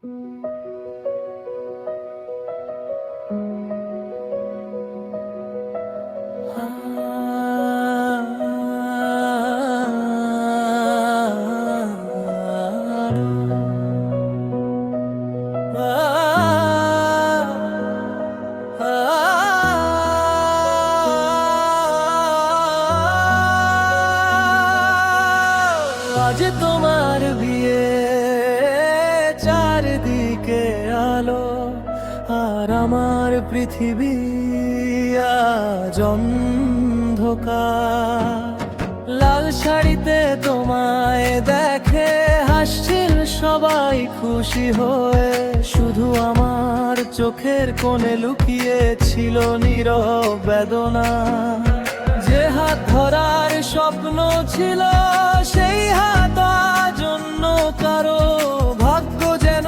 আজ তোমার বিয়ে, চারদিকে আলো, আর আমার পৃথিবী আজ অন্ধকার। লাল শাড়িতে তোমায় দেখে হাসছিল সবাই খুশি হয়ে, শুধু আমার চোখের কোণে লুকিয়ে ছিল নীরব বেদনা। যে হাত ধরার স্বপ্ন ছিল সেই হাত আজ অন্য কারো, ভাগ্য যেন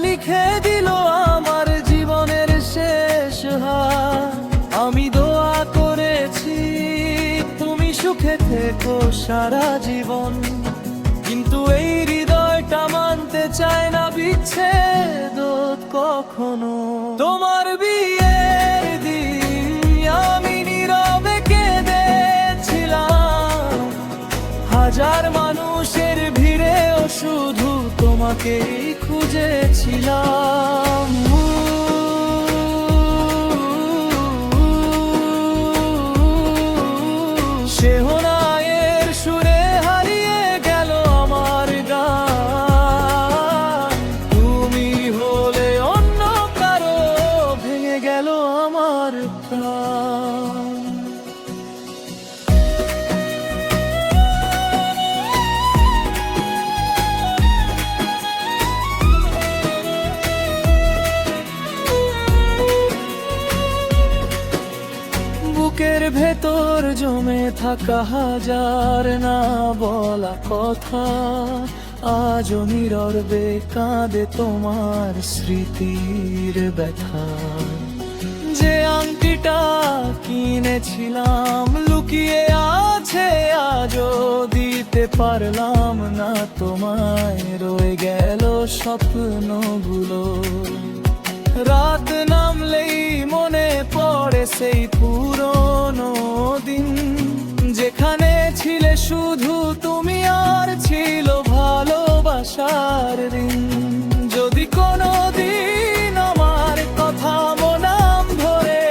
লিখে দিল আমার জীবনের শেষ হাত। আমি দোয়া করেছি তুমি সুখে থেকো সারা জীবন, কিন্তু এই হৃদয়টা মানতে চায় না বিচ্ছেদ কখনো। তোমার বিয়ের দিন আমি নীরবে কেঁদেছিলাম, হাজার মানুষের ভিড়েও শুধু তোমাকেই খুঁজেছিলাম। শেহনায়ের সুরে হারিয়ে গেল আমার গান, তুমি হলে অন্য কারো, ভেঙে গেল আমার প্রাণ। বুকের ভেতর জমে থাকা হাজার না বলা কথা, আজও নীরবে কাঁদে তোমার স্মৃতির ব্যথা। যে আংটিটা কিনেছিলাম লুকিয়ে আছে আজও দিতে পারলাম না তোমায়, রয়ে গেল স্বপ্নগুলো। রাত নামলেই মনে পড়ে সেই পুরনো দিন, যেখানে ছিলে শুধু তুমি আর ছিল ভালোবাসার দিন। যদি কোনো দিন আমার কথা মনাম ধরে,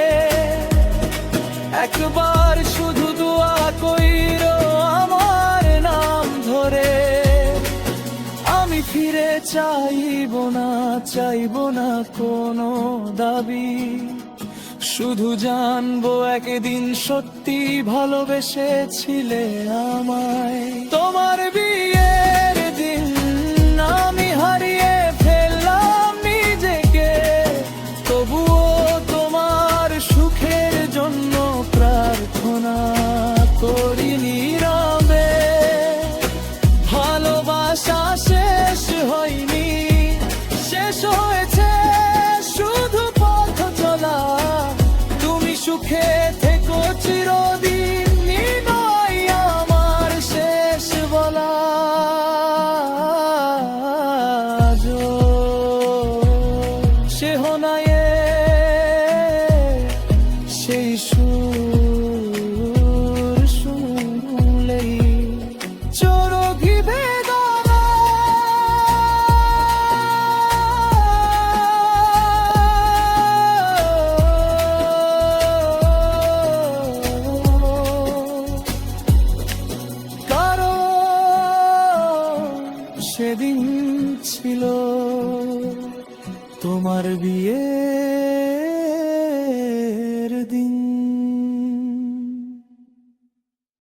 একবার শুধু দোয়া কইরো আমার নাম ধরে। আমি ফিরে চাইব না কোনো দাবি, শুধু জানবো একদিন সত্যি ভালোবেসেছিলে আমায়। তোমার বিয়ের দিন আমি হারিয়ে ফেললাম নিজেকে, তবুও তোমার সুখের জন্য প্রার্থনা করি নীরবে। ভালোবাসা শেষ হয়নি, শেষ হয়েছে শুধু পথ চলা। তুমি সুখে থেকো চিরদিন, নয় আমার শেষ বলা। শেহনায়ে সেই সুর শুনলেই চরকি বেদনা। সেদিন ছিল তোমার বিয়ে।